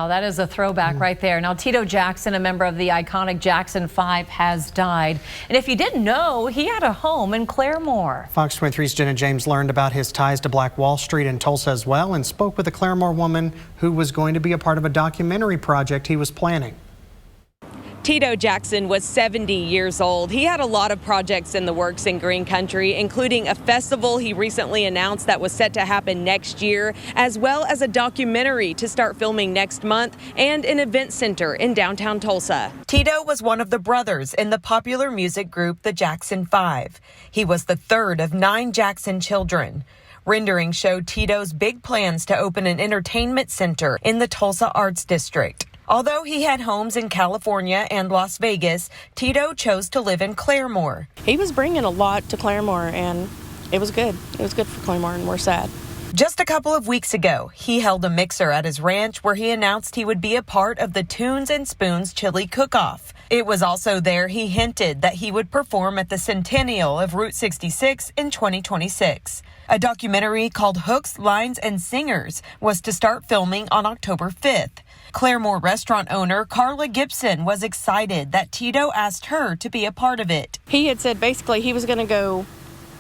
Wow, that is a throwback right there. Now, Tito Jackson, a member of the iconic Jackson 5, has died. And if you didn't know, he had a home in Claremore. Fox 23's Jenna James learned about his ties to Black Wall Street in Tulsa as well and spoke with a Claremore woman who was going to be a part of a documentary project he was planning. Tito Jackson was 70 years old. He had a lot of projects in the works in Green Country, including a festival he recently announced that was set to happen next year, as well as a documentary to start filming next month and an event center in downtown Tulsa. Tito was one of the brothers in the popular music group the Jackson 5. He was the third of 9 Jackson children. Renderings showed Tito's big plans to open an entertainment center in the Tulsa Arts District. Although he had homes in California and Las Vegas, Tito chose to live in Claremore. He was bringing a lot to Claremore, and it was good. It was good for Claremore, and we're sad. Just a couple of weeks ago, he held a mixer at his ranch where he announced he would be a part of the Tunes and Spoons Chili Cook-Off. It was also there he hinted that he would perform at the centennial of Route 66 in 2026. A documentary called Hooks, Lines, and Singers was to start filming on October 5th. Claremore restaurant owner Carla Gibson was excited that Tito asked her to be a part of it. He had said basically he was going to go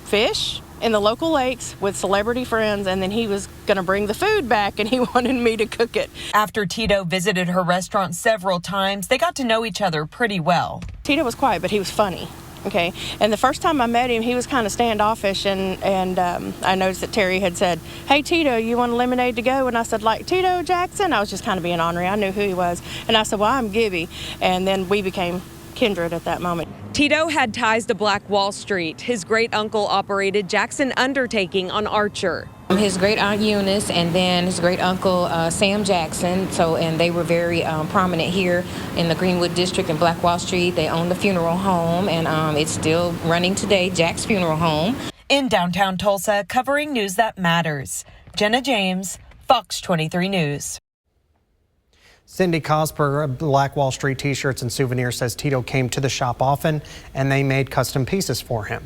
fish in the local lakes with celebrity friends, and then he was going to bring the food back, and he wanted me to cook it. After Tito visited her restaurant several times, they got to know each other pretty well. Tito was quiet, but he was funny. Okay, and the first time I met him, he was kind of standoffish, and I noticed that Terry had said, "Hey, Tito, you want a lemonade to go?" And I said, "Like Tito Jackson?" I was just kind of being ornery. I knew who he was. And I said, "Well, I'm Gibby." And then we became kindred at that moment. Tito had ties to Black Wall Street. His great uncle operated Jackson Undertaking on Archer. His great aunt Eunice and then his great uncle Sam Jackson. And they were very prominent here in the Greenwood District and Black Wall Street. They own the funeral home, and it's still running today, Jack's Funeral Home. In downtown Tulsa, covering news that matters. Jenna James, Fox 23 News. Cindy Cosper of Black Wall Street T-shirts and souvenirs says Tito came to the shop often and they made custom pieces for him.